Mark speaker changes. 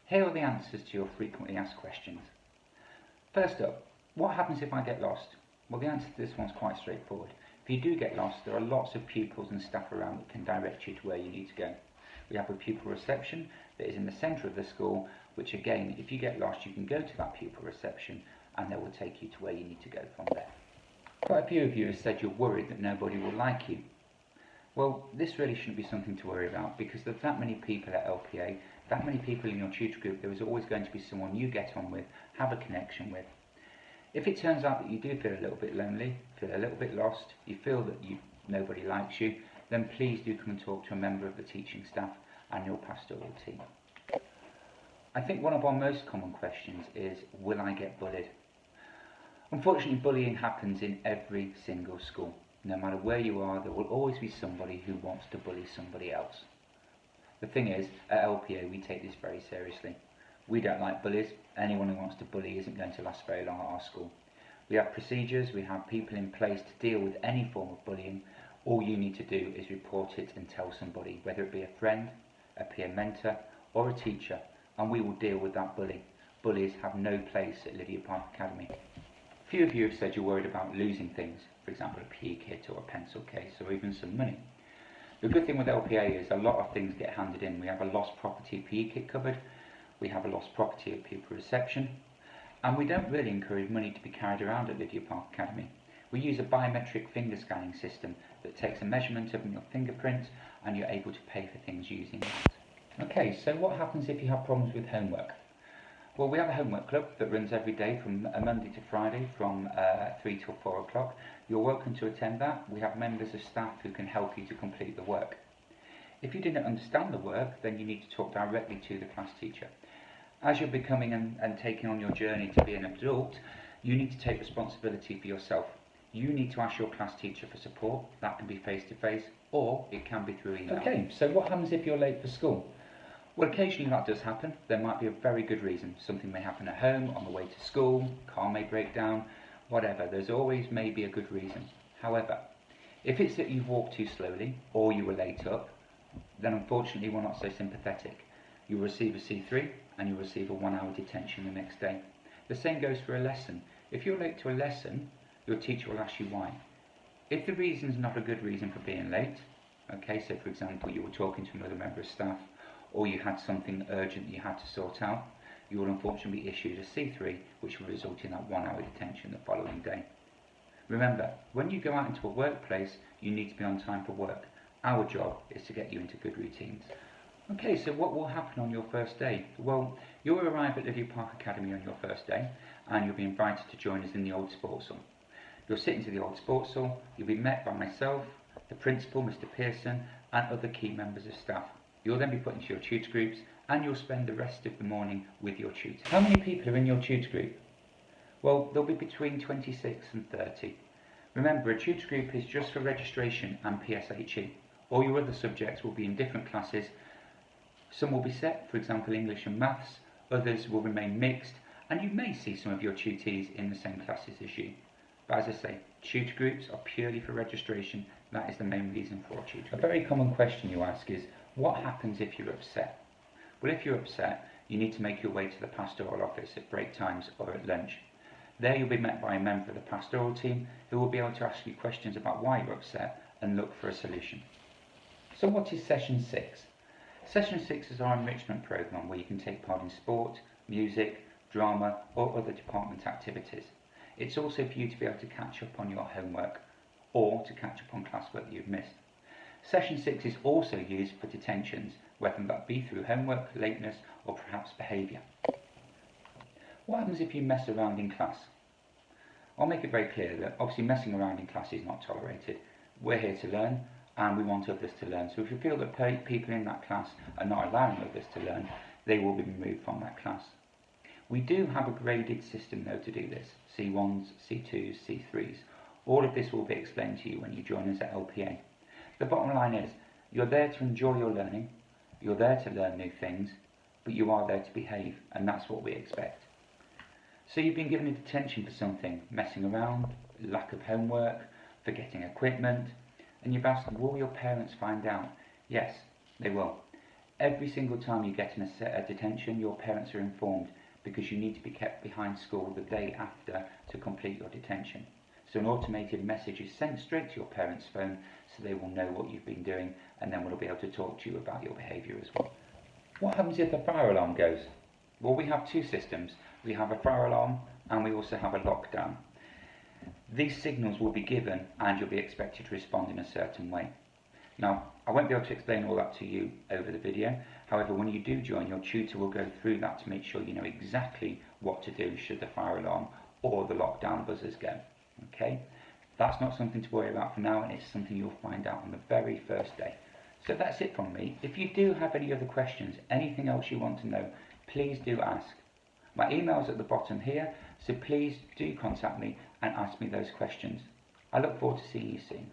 Speaker 1: Here are the answers to your frequently asked questions. First up, what happens if I get lost? Well, the answer to this one's quite straightforward. If you do get lost, there are lots of pupils and staff around that can direct you to where you need to go. We have a pupil reception that is in the centre of the school, which again, if you get lost, you can go to that pupil reception and they will take you to where you need to go from there. Quite a few of you have said you're worried that nobody will like you. Well, this really shouldn't be something to worry about, because there's that many people at LPA, that many people in your tutor group, there is always going to be someone you get on with, have a connection with. If it turns out that you do feel a little bit lonely, feel a little bit lost, you feel that nobody likes you, then please do come and talk to a member of the teaching staff and your pastoral team. I think one of our most common questions is, will I get bullied? Unfortunately, bullying happens in every single school. No matter where you are, there will always be somebody who wants to bully somebody else. The thing is, at LPA we take this very seriously. We don't like bullies. Anyone who wants to bully isn't going to last very long at our school. We have procedures, we have people in place to deal with any form of bullying. All you need to do is report it and tell somebody, whether it be a friend, a peer mentor or a teacher, and we will deal with that bully. Bullies have no place at Lydia Park Academy. A few of you have said you're worried about losing things, for example a PE kit or a pencil case or even some money. The good thing with LPA is a lot of things get handed in. We have a lost property PE kit cupboard, we have a lost property at pupil reception, and we don't really encourage money to be carried around at Lydia Park Academy. We use a biometric finger scanning system that takes a measurement of your fingerprint and you're able to pay for things using that. Okay, so what happens if you have problems with homework? Well, we have a homework club that runs every day from Monday to Friday from 3 till 4 o'clock. You're welcome to attend that. We have members of staff who can help you to complete the work. If you didn't understand the work, then you need to talk directly to the class teacher. As you're becoming and taking on your journey to be an adult, you need to take responsibility for yourself. You need to ask your class teacher for support. That can be face to face or it can be through email. Okay, so what happens if you're late for school? Well, occasionally that does happen. There might be a very good reason. Something may happen at home, on the way to school, car may break down, whatever. There's always maybe a good reason. However, if it's that you've walked too slowly or you were late up, then unfortunately we're not so sympathetic. You'll receive a C3 and you'll receive a 1 hour detention the next day. The same goes for a lesson. If you're late to a lesson, your teacher will ask you why. If the reason's not a good reason for being late, okay, so for example you were talking to another member of staff or you had something urgent that you had to sort out, you will unfortunately be issued a C3, which will result in that 1 hour detention the following day. Remember, when you go out into a workplace, you need to be on time for work. Our job is to get you into good routines. Okay, so what will happen on your first day? Well, you'll arrive at Lydia Park Academy on your first day and you'll be invited to join us in the old sports hall. You'll sit into the old sports hall, you'll be met by myself, the principal, Mr. Pearson, and other key members of staff. You'll then be put into your tutor groups and you'll spend the rest of the morning with your tutor. How many people are in your tutor group? Well, there'll be between 26 and 30. Remember, a tutor group is just for registration and PSHE. All your other subjects will be in different classes. Some will be set, for example English and maths, others will remain mixed, and you may see some of your tutees in the same classes as you. But as I say, tutor groups are purely for registration. That is the main reason for a tutor group. A very common question you ask is, what happens if you're upset? Well, if you're upset, you need to make your way to the pastoral office at break times or at lunch. There you'll be met by a member of the pastoral team who will be able to ask you questions about why you're upset and look for a solution. So what is Session 6? Session 6 is our enrichment programme where you can take part in sport, music, drama or other department activities. It's also for you to be able to catch up on your homework or to catch up on classwork that you've missed. Session 6 is also used for detentions, whether that be through homework, lateness or perhaps behaviour. What happens if you mess around in class? I'll make it very clear that obviously messing around in class is not tolerated. We're here to learn and we want others to learn. So if you feel that people in that class are not allowing others to learn, they will be removed from that class. We do have a graded system though to do this. C1s, C2s, C3s. All of this will be explained to you when you join us at LPA. The bottom line is, you're there to enjoy your learning, you're there to learn new things, but you are there to behave, and that's what we expect. So you've been given a detention for something, messing around, lack of homework, forgetting equipment, and you've asked, will your parents find out? Yes, they will. Every single time you get in a detention, your parents are informed, because you need to be kept behind school the day after to complete your detention. So an automated message is sent straight to your parents' phone, so they will know what you've been doing, and then we'll be able to talk to you about your behaviour as well. What happens if the fire alarm goes? Well, we have two systems. We have a fire alarm and we also have a lockdown. These signals will be given and you'll be expected to respond in a certain way. Now, I won't be able to explain all that to you over the video. However, when you do join, your tutor will go through that to make sure you know exactly what to do should the fire alarm or the lockdown buzzers go. Okay? That's not something to worry about for now, and it's something you'll find out on the very first day. So that's it from me. If you do have any other questions, anything else you want to know, please do ask. My email's at the bottom here, so please do contact me and ask me those questions. I look forward to seeing you soon.